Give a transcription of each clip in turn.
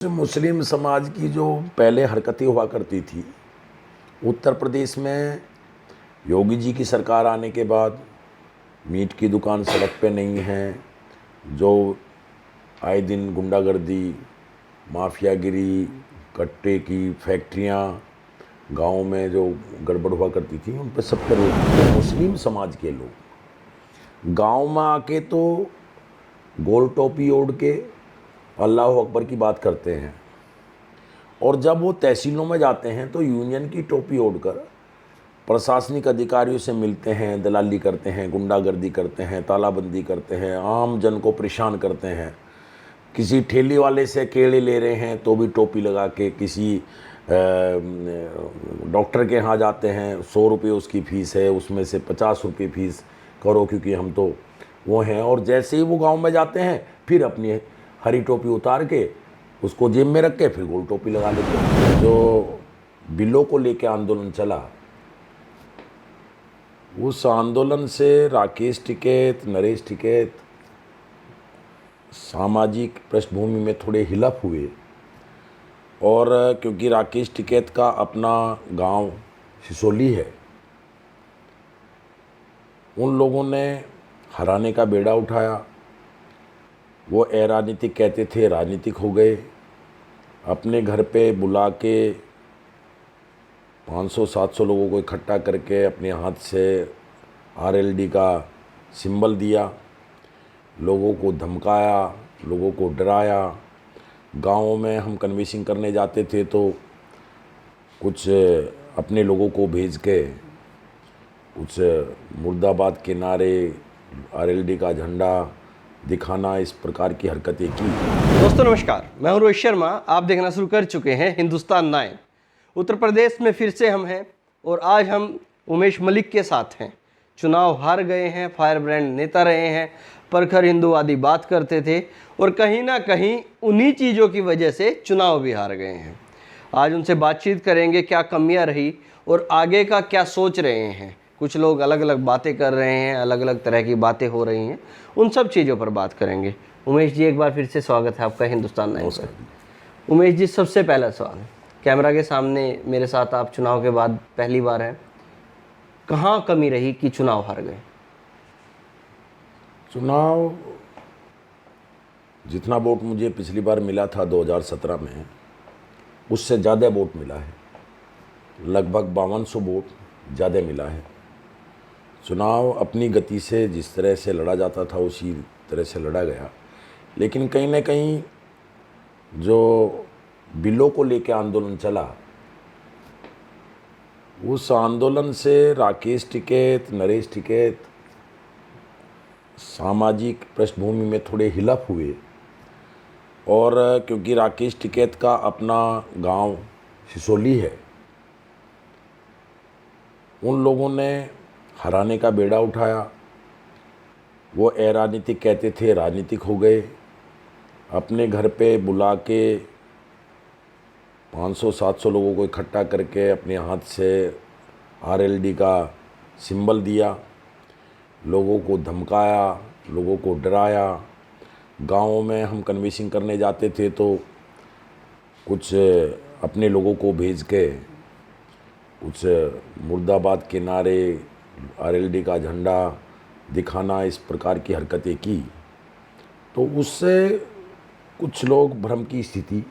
मुस्लिम समाज की जो पहले हरकतें हुआ करती थी उत्तर प्रदेश में, योगी जी की सरकार आने के बाद मीट की दुकान सड़क पे नहीं है, जो आए दिन गुंडागर्दी, माफियागिरी, कट्टे की फैक्ट्रियां, गाँव में जो गड़बड़ हुआ करती थी उन पर सब पर रोक। मुस्लिम समाज के लोग गांव में आके तो गोल टोपी ओढ़ के अल्लाह अकबर की बात करते हैं, और जब वो तहसीलों में जाते हैं तो यूनियन की टोपी ओढ़कर प्रशासनिक अधिकारियों से मिलते हैं, दलाली करते हैं, गुंडागर्दी करते हैं, तालाबंदी करते हैं, आम जन को परेशान करते हैं। किसी ठेले वाले से केले ले रहे हैं तो भी टोपी लगा के, किसी डॉक्टर के यहाँ जाते हैं, 100 रुपये उसकी फ़ीस है, उसमें से 50 रुपये फ़ीस करो क्योंकि हम तो वो हैं। और जैसे ही वो गांव में जाते हैं फिर अपनी हरी टोपी उतार के उसको जेब में रख के फिर गोल टोपी लगा लेते हैं। जो बिलों को लेके आंदोलन चला, उस आंदोलन से राकेश टिकैत, नरेश टिकैत सामाजिक पृष्ठभूमि में थोड़े हिलफ हुए, और क्योंकि राकेश टिकैत का अपना गांव सिसोली है, उन लोगों ने हराने का बेड़ा उठाया। वो अराजनीतिक कहते थे, राजनीतिक हो गए। अपने घर पे बुला के 500-700 लोगों को इकट्ठा करके अपने हाथ से आरएलडी का सिंबल दिया, लोगों को धमकाया, लोगों को डराया। गाँवों में हम कन्वेंसिंग करने जाते थे तो कुछ अपने लोगों को भेज के कुछ मुर्दाबाद के नारे, आरएलडी का झंडा दिखाना, इस प्रकार की हरकतें की। दोस्तों नमस्कार, मैं हूं रोहित शर्मा। आप देखना शुरू कर चुके हैं हिंदुस्तान 9। उत्तर प्रदेश में फिर से हम हैं और आज हम उमेश मलिक के साथ हैं। चुनाव हार गए हैं, फायर ब्रांड नेता रहे हैं, परखर हिंदूवादी बात करते थे और कहीं ना कहीं उन्हीं चीज़ों की वजह से चुनाव भी हार गए हैं। आज उनसे बातचीत करेंगे, क्या कमियां रही और आगे का क्या सोच रहे हैं। कुछ लोग अलग अलग बातें कर रहे हैं, अलग अलग तरह की बातें हो रही हैं, उन सब चीज़ों पर बात करेंगे। उमेश जी, एक बार फिर से स्वागत है आपका हिंदुस्तान 9 पर। उमेश जी, सबसे पहला सवाल, कैमरा के सामने मेरे साथ आप चुनाव के बाद पहली बार हैं, कहाँ कमी रही कि चुनाव हार गए? चुनाव जितना वोट मुझे पिछली बार मिला था 2017 में, उससे ज़्यादा वोट मिला है। लगभग 5200 वोट ज़्यादा मिला है। चुनाव अपनी गति से जिस तरह से लड़ा जाता था उसी तरह से लड़ा गया, लेकिन कहीं ना कहीं जो बिलों को लेके आंदोलन चला, उस आंदोलन से राकेश टिकैत, नरेश टिकैत सामाजिक पृष्ठभूमि में थोड़े हिलफ हुए, और क्योंकि राकेश टिकैत का अपना गांव सिसोली है, उन लोगों ने हराने का बेड़ा उठाया। वो अराजनीतिक कहते थे, राजनीतिक हो गए। अपने घर पे बुला के 500-700 लोगों को इकट्ठा करके अपने हाथ से आरएलडी का सिंबल दिया, लोगों को धमकाया, लोगों को डराया। गाँवों में हम कन्वेंसिंग करने जाते थे तो कुछ अपने लोगों को भेज के कुछ मुर्दाबाद के नारे, आरएलडी का झंडा दिखाना, इस प्रकार की हरकतें की। तो उससे कुछ लोग भ्रम की स्थिति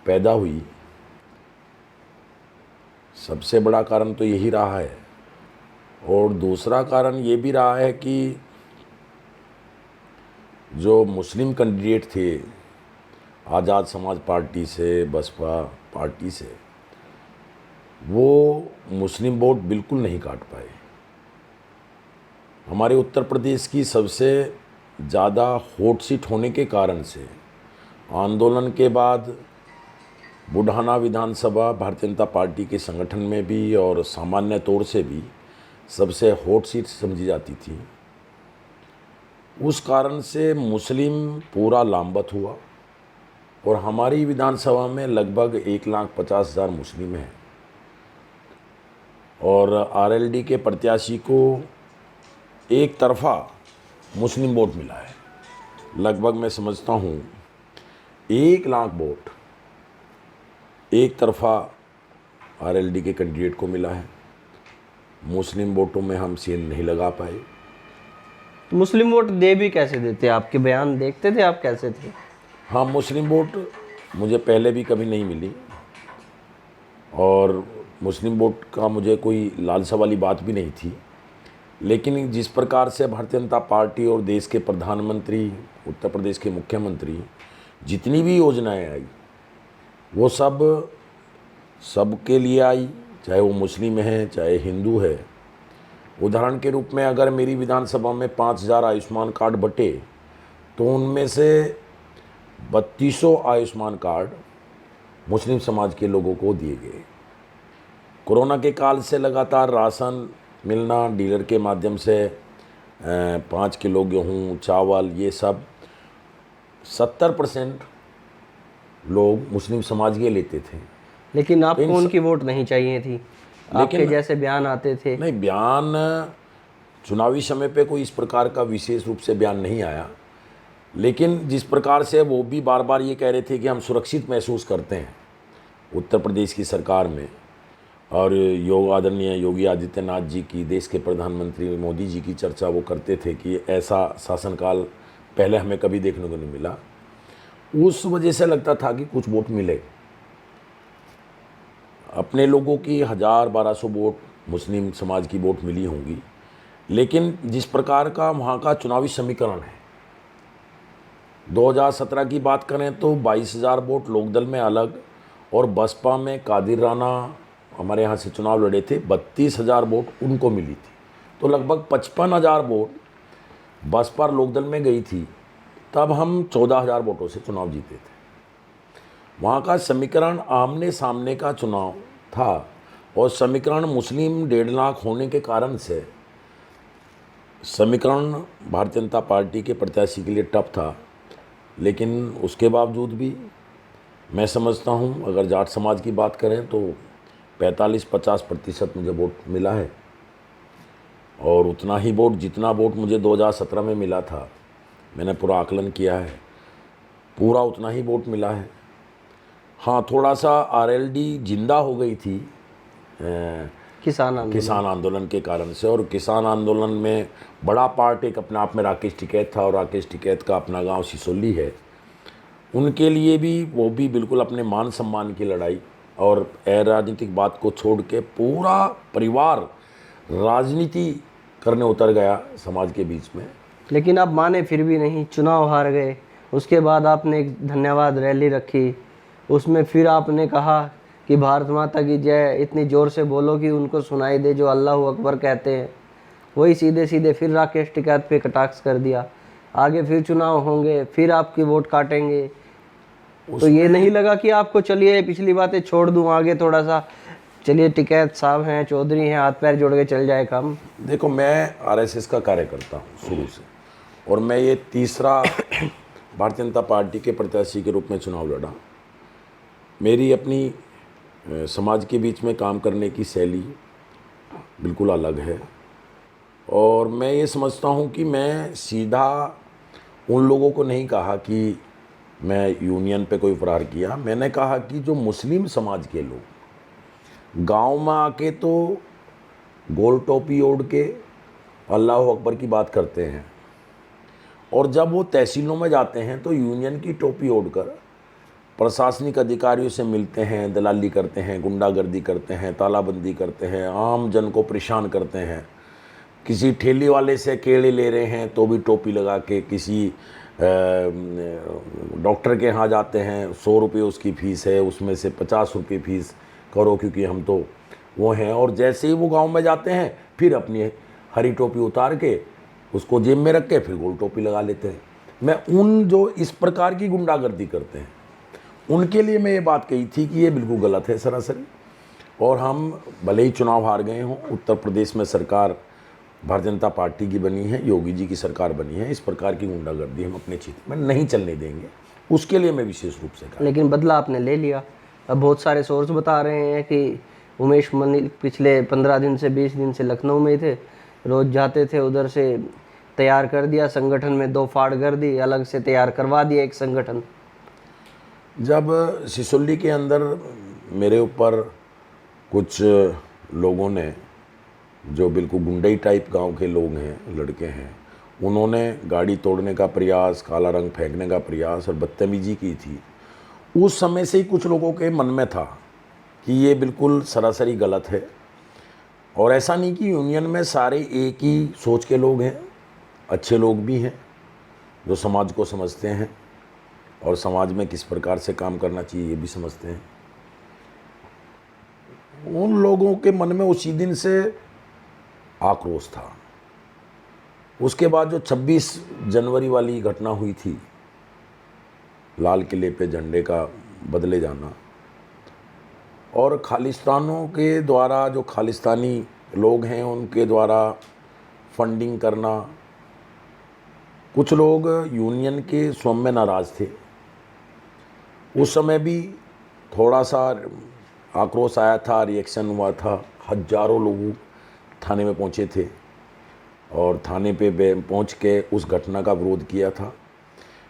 पैदा हुई। सबसे बड़ा कारण तो यही रहा है, और दूसरा कारण ये भी रहा है कि जो मुस्लिम कैंडिडेट थे आज़ाद समाज पार्टी से, बसपा पार्टी से, वो मुस्लिम वोट बिल्कुल नहीं काट पाए। हमारे उत्तर प्रदेश की सबसे ज़्यादा हॉट सीट होने के कारण से आंदोलन के बाद बुढ़ाना विधानसभा भारतीय जनता पार्टी के संगठन में भी और सामान्य तौर से भी सबसे हॉट सीट समझी जाती थी। उस कारण से मुस्लिम पूरा लामबंद हुआ, और हमारी विधानसभा में लगभग 1,50,000 मुस्लिम हैं, और आरएलडी के प्रत्याशी को एक तरफा मुस्लिम वोट मिला है। लगभग मैं समझता हूँ 1 लाख वोट एक तरफा आरएलडी के कैंडिडेट को मिला है। मुस्लिम वोटों में हम सेल नहीं लगा पाए। तो मुस्लिम वोट दे भी कैसे देते? आपके बयान देखते थे आप कैसे थे? हाँ, मुस्लिम वोट मुझे पहले भी कभी नहीं मिली और मुस्लिम वोट का मुझे कोई लालसा वाली बात भी नहीं थी। लेकिन जिस प्रकार से भारतीय जनता पार्टी और देश के प्रधानमंत्री, उत्तर प्रदेश के मुख्यमंत्री, जितनी भी योजनाएं आई वो सबके लिए आई, चाहे वो मुस्लिम है चाहे हिंदू है। उदाहरण के रूप में अगर मेरी विधानसभा में 5000 आयुष्मान कार्ड बटे तो उनमें से 3200 आयुष्मान कार्ड मुस्लिम समाज के लोगों को दिए गए। कोरोना के काल से लगातार राशन मिलना, डीलर के माध्यम से 5 किलो गेहूँ, चावल, ये सब 70% लोग मुस्लिम समाज के लेते थे। लेकिन आपको उनकी वोट नहीं चाहिए थी, आपके जैसे बयान आते थे। नहीं, बयान चुनावी समय पे कोई इस प्रकार का विशेष रूप से बयान नहीं आया, लेकिन जिस प्रकार से वो भी बार बार ये कह रहे थे कि हम सुरक्षित महसूस करते हैं उत्तर प्रदेश की सरकार में, और आदरणीय योगी आदित्यनाथ जी की, देश के प्रधानमंत्री मोदी जी की चर्चा वो करते थे कि ऐसा शासनकाल पहले हमें कभी देखने को नहीं मिला। उस वजह से लगता था कि कुछ वोट मिले। अपने लोगों की 1000-1200 वोट मुस्लिम समाज की वोट मिली होंगी, लेकिन जिस प्रकार का वहाँ का चुनावी समीकरण है, 2017 की बात करें तो 22,000 वोट लोकदल में अलग और बसपा में कादिर राना हमारे यहाँ से चुनाव लड़े थे, 32,000 वोट उनको मिली थी। तो लगभग 55,000 वोट बसपा लोकदल में गई थी, तब हम 14,000 वोटों से चुनाव जीते थे। वहाँ का समीकरण आमने सामने का चुनाव था और समीकरण मुस्लिम 1.5 लाख होने के कारण से समीकरण भारतीय जनता पार्टी के प्रत्याशी के लिए टफ था। लेकिन उसके बावजूद भी मैं समझता हूँ, अगर जाट समाज की बात करें तो 45-50% मुझे वोट मिला है, और उतना ही वोट, जितना वोट मुझे 2017 में मिला था, मैंने पूरा आकलन किया है, पूरा उतना ही वोट मिला है। हाँ, थोड़ा सा आरएलडी जिंदा हो गई थी किसान आंदोलन के कारण से, और किसान आंदोलन में बड़ा पार्ट एक अपने आप में राकेश टिकैत था, और राकेश टिकैत का अपना गांव सिसोली है। उनके लिए भी वो भी बिल्कुल अपने मान सम्मान की लड़ाई और राजनीतिक बात को छोड़ के पूरा परिवार राजनीति करने उतर गया समाज के बीच में। लेकिन आप माने फिर भी नहीं, चुनाव हार गए। उसके बाद आपने एक धन्यवाद रैली रखी, उसमें फिर आपने कहा कि भारत माता की जय इतनी ज़ोर से बोलो कि उनको सुनाई दे जो अल्लाह अकबर कहते हैं। वही सीधे सीधे फिर राकेश टिकैत पे कटाक्ष कर दिया। आगे फिर चुनाव होंगे, फिर आपकी वोट काटेंगे, तो ये नहीं लगा कि आपको चलिए पिछली बातें छोड़ दूं, आगे थोड़ा सा चलिए टिकैत साहब हैं, चौधरी हैं, हाथ पैर जोड़ के चल जाए काम? देखो, मैं आरएसएस का कार्यकर्ता हूँ शुरू से, और मैं ये तीसरा भारतीय जनता पार्टी के प्रत्याशी के रूप में चुनाव लड़ा। मेरी अपनी समाज के बीच में काम करने की शैली बिल्कुल अलग है, और मैं ये समझता हूँ कि मैं सीधा उन लोगों को नहीं कहा कि मैं यूनियन पे कोई प्रहार किया। मैंने कहा कि जो मुस्लिम समाज के लोग गांव में आके तो गोल टोपी ओढ़ के अल्लाह अकबर की बात करते हैं, और जब वो तहसीलों में जाते हैं तो यूनियन की टोपी ओढ़कर प्रशासनिक अधिकारियों से मिलते हैं, दलाली करते हैं, गुंडागर्दी करते हैं, तालाबंदी करते हैं, आम जन को परेशान करते हैं। किसी ठेली वाले से केले ले रहे हैं तो भी टोपी लगा के, किसी डॉक्टर के यहाँ जाते हैं, 100 रुपये उसकी फ़ीस है, उसमें से 50 रुपये फ़ीस करो क्योंकि हम तो वो हैं। और जैसे ही वो गांव में जाते हैं फिर अपनी हरी टोपी उतार के उसको जेब में रख के फिर गोल टोपी लगा लेते हैं। मैं उन जो इस प्रकार की गुंडागर्दी करते हैं उनके लिए मैं ये बात कही थी कि ये बिल्कुल गलत है सरासर। और हम भले ही चुनाव हार गए हों, उत्तर प्रदेश में सरकार भारतीय जनता पार्टी की बनी है, योगी जी की सरकार बनी है, इस प्रकार की गुंडागर्दी हम अपने क्षेत्र में नहीं चलने देंगे। उसके लिए मैं विशेष रूप से कहा। लेकिन बदला आपने ले लिया। अब बहुत सारे सोर्स बता रहे हैं कि उमेश मलिक पिछले 15 दिन से 20 दिन से लखनऊ में थे, रोज़ जाते थे, उधर से तैयार कर दिया संगठन में 2 फाड़ कर दी, अलग से तैयार करवा दिया एक संगठन। जब सिसोली के अंदर मेरे ऊपर कुछ लोगों ने, जो बिल्कुल गुंडई टाइप गांव के लोग हैं, लड़के हैं, उन्होंने गाड़ी तोड़ने का प्रयास, काला रंग फेंकने का प्रयास और बदतमीजी की थी। उस समय से ही कुछ लोगों के मन में था कि ये बिल्कुल सरासरी गलत है। और ऐसा नहीं कि यूनियन में सारे एक ही सोच के लोग हैं, अच्छे लोग भी हैं जो समाज को समझते हैं और समाज में किस प्रकार से काम करना चाहिए ये भी समझते हैं। उन लोगों के मन में उसी दिन से आक्रोश था। उसके बाद जो 26 जनवरी वाली घटना हुई थी, लाल किले पे झंडे का बदले जाना और खालिस्तानों के द्वारा, जो खालिस्तानी लोग हैं उनके द्वारा फंडिंग करना, कुछ लोग यूनियन के स्वयं में नाराज़ थे। उस समय भी थोड़ा सा आक्रोश आया था, रिएक्शन हुआ था। हजारों लोग थाने में पहुंचे थे और थाने पे पहुंच के उस घटना का विरोध किया था।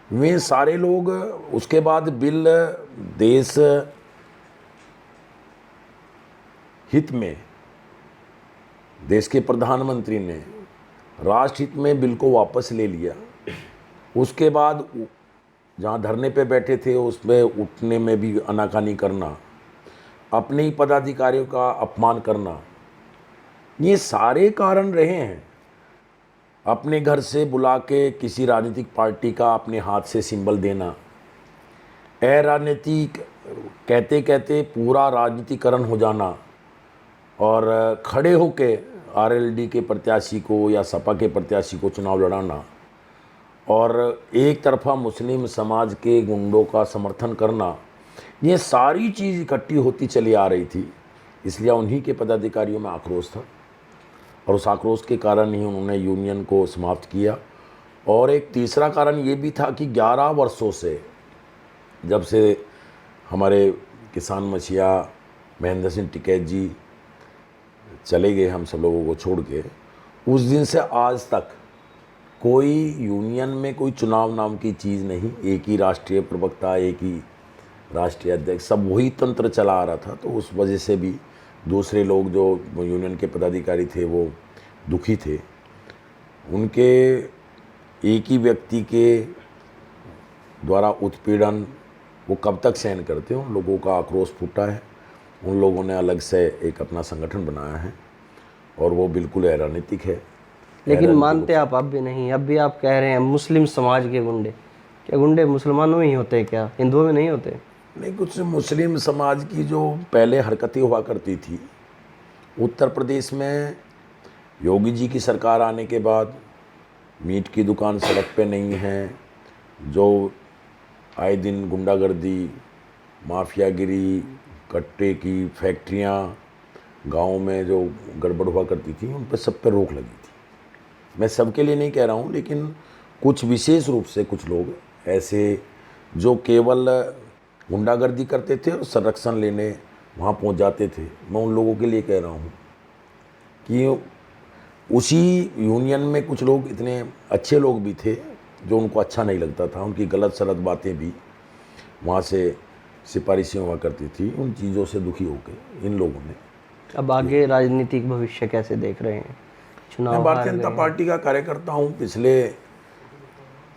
वे सारे लोग, उसके बाद बिल देश हित में, देश के प्रधानमंत्री ने राष्ट्र हित में बिल को वापस ले लिया। उसके बाद जहाँ धरने पे बैठे थे उसमें उठने में भी आनाकानी करना, अपने ही पदाधिकारियों का अपमान करना, ये सारे कारण रहे हैं। अपने घर से बुला के किसी राजनीतिक पार्टी का अपने हाथ से सिंबल देना, अराजनीतिक कहते कहते पूरा राजनीतिकरण हो जाना और खड़े होके आरएलडी के प्रत्याशी को या सपा के प्रत्याशी को चुनाव लड़ाना और एक तरफा मुस्लिम समाज के गुंडों का समर्थन करना, ये सारी चीज़ इकट्ठी होती चली आ रही थी। इसलिए उन्हीं के पदाधिकारियों में आक्रोश था और उस आक्रोश के कारण ही उन्होंने यूनियन को समाप्त किया। और एक तीसरा कारण ये भी था कि 11 वर्षों से, जब से हमारे किसान मसीहा महेंद्र सिंह टिकैत जी चले गए हम सब लोगों को छोड़ के, उस दिन से आज तक कोई यूनियन में कोई चुनाव नाम की चीज़ नहीं। एक ही राष्ट्रीय प्रवक्ता, एक ही राष्ट्रीय अध्यक्ष, सब वही तंत्र चला आ रहा था। तो उस वजह से भी दूसरे लोग जो यूनियन के पदाधिकारी थे वो दुखी थे। उनके एक ही व्यक्ति के द्वारा उत्पीड़न वो कब तक सहन करते हैं। उन लोगों का आक्रोश फूटा है। उन लोगों ने अलग से एक अपना संगठन बनाया है और वो बिल्कुल अराजनीतिक है। लेकिन मानते आप अब भी नहीं, अब भी आप कह रहे हैं मुस्लिम समाज के गुंडे। क्या गुंडे मुसलमानों में ही होते हैं, क्या हिंदुओं में नहीं होते? नहीं, कुछ मुस्लिम समाज की जो पहले हरकतें हुआ करती थी, उत्तर प्रदेश में योगी जी की सरकार आने के बाद मीट की दुकान सड़क पे नहीं है, जो आए दिन गुंडागर्दी, माफियागिरी, कट्टे की फैक्ट्रियाँ गाँव में जो गड़बड़ हुआ करती थी, उन पर सब पे रोक लगी थी। मैं सबके लिए नहीं कह रहा हूँ, लेकिन कुछ विशेष रूप से कुछ लोग ऐसे जो केवल गुंडागर्दी करते थे और संरक्षण लेने वहाँ पहुँच जाते थे, मैं उन लोगों के लिए कह रहा हूँ कि उसी यूनियन में कुछ लोग इतने अच्छे लोग भी थे जो उनको अच्छा नहीं लगता था। उनकी गलत सलत बातें भी वहाँ से सिफारिशें हुआ करती थी। उन चीज़ों से दुखी होकर इन लोगों ने अब आगे राजनीतिक भविष्य कैसे देख रहे हैं? मैं भारतीय जनता पार्टी का कार्यकर्ता हूँ पिछले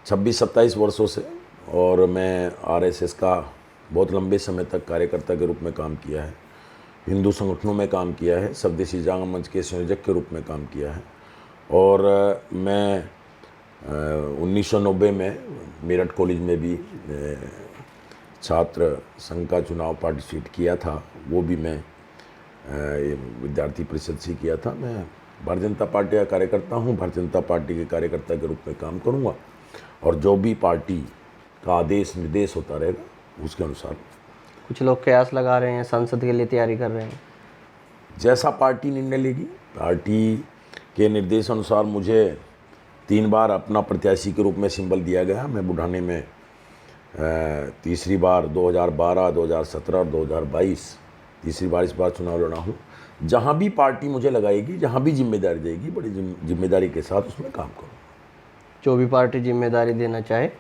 26-27 वर्षों से, और मैं आरएसएस का बहुत लंबे समय तक कार्यकर्ता के रूप में काम किया है, हिंदू संगठनों में काम किया है, स्वदेशी जागरण मंच के संयोजक के रूप में काम किया है। और मैं 1990 में मेरठ कॉलेज में भी छात्र संघ का चुनाव पार्टिसिपेट किया था, वो भी मैं विद्यार्थी परिषद से किया था। मैं भारतीय जनता पार्टी का कार्यकर्ता हूँ, भारतीय जनता पार्टी के कार्यकर्ता के रूप में काम करूँगा और जो भी पार्टी का आदेश निर्देश होता रहेगा उसके अनुसार। कुछ लोग कयास लगा रहे हैं, संसद के लिए तैयारी कर रहे हैं। जैसा पार्टी निर्णय लेगी, पार्टी के निर्देश अनुसार मुझे 3 बार अपना प्रत्याशी के रूप में सिंबल दिया गया। मैं बुढ़ाने में तीसरी बार 2012, 2017 और 2022 तीसरी बार इस बार चुनाव लड़ा हूँ। जहाँ भी पार्टी मुझे लगाएगी, जहाँ भी जिम्मेदारी देगी, बड़ी जिम्मेदारी के साथ उसमें काम करूँ। जो भी पार्टी जिम्मेदारी देना चाहे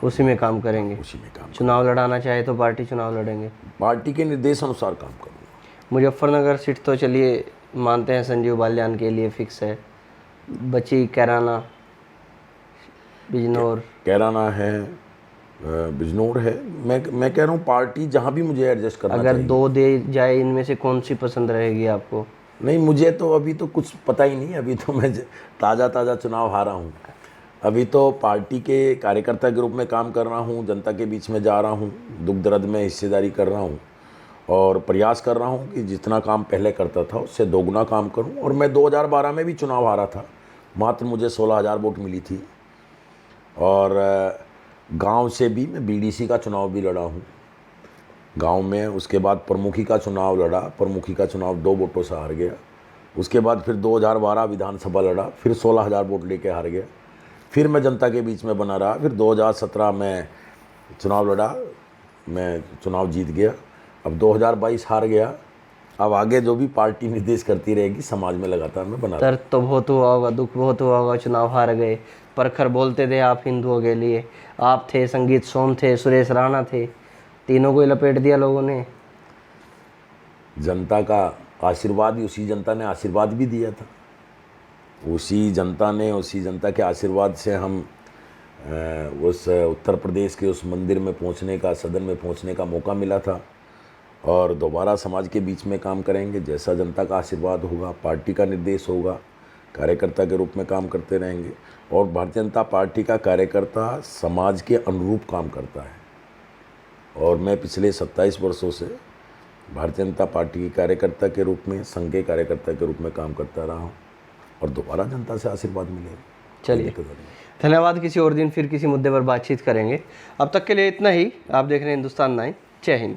उसी में काम करेंगे। उसी में काम चुनाव लड़ाना चाहे तो पार्टी चुनाव लड़ेंगे। पार्टी के निर्देश अनुसार काम करूँगा। मुजफ्फरनगर सीट तो चलिए मानते हैं संजीव बालियान के लिए फिक्स है, बची कैराना, बिजनौर। कैराना है, बिजनौर है। मैं कह रहा हूँ पार्टी जहाँ भी मुझे एडजस्ट करना अगर चाहिए। 2 दे जाए इनमें से कौन सी पसंद रहेगी आपको? नहीं, मुझे तो अभी तो कुछ पता ही नहीं। अभी तो मैं ताज़ा चुनाव हारा हूँ। अभी तो पार्टी के कार्यकर्ता के रूप में काम कर रहा हूँ, जनता के बीच में जा रहा हूँ, दुख दर्द में हिस्सेदारी कर रहा हूँ और प्रयास कर रहा हूँ कि जितना काम पहले करता था उससे दोगुना काम करूँ। और मैं 2012 में भी चुनाव हारा था, मात्र मुझे 16,000 वोट मिली थी। और गांव से भी मैं बीडीसी का चुनाव भी लड़ा हूँ गांव में। उसके बाद प्रमुखी का चुनाव लड़ा, प्रमुखी का चुनाव 2 वोटों से हार गया। उसके बाद फिर 2012 विधानसभा लड़ा, फिर 16,000 वोट लेके हार गया। फिर मैं जनता के बीच में बना रहा, फिर 2017 में चुनाव लड़ा, मैं चुनाव जीत गया। अब 2022 हार गया। अब आगे जो भी पार्टी निर्देश करती रहेगी समाज में लगातार मैं बना। दर्द तो बहुत हुआ होगा, दुख बहुत हुआ होगा, चुनाव हार गए। प्रखर बोलते थे आप हिंदुओं के लिए, आप थे, संगीत सोम थे, सुरेश राणा थे, तीनों को ही लपेट दिया लोगों ने। जनता का आशीर्वाद ही, उसी जनता ने आशीर्वाद भी दिया था। उसी जनता के आशीर्वाद से हम उस उत्तर प्रदेश के उस मंदिर में पहुंचने का, सदन में पहुंचने का मौका मिला था। और दोबारा समाज के बीच में काम करेंगे। जैसा जनता का आशीर्वाद होगा, पार्टी का निर्देश होगा, कार्यकर्ता के रूप में काम करते रहेंगे। और भारतीय जनता पार्टी का कार्यकर्ता समाज के अनुरूप काम करता है। और मैं पिछले 27 वर्षों से भारतीय जनता पार्टी के कार्यकर्ता के रूप में, संघ के कार्यकर्ता के रूप में काम करता रहा हूँ और दोबारा जनता से आशीर्वाद मिलेगा। चलिए, धन्यवाद। किसी और दिन फिर किसी मुद्दे पर बातचीत करेंगे। अब तक के लिए इतना ही। आप देख रहे हैं हिंदुस्तान 9। जय हिंद।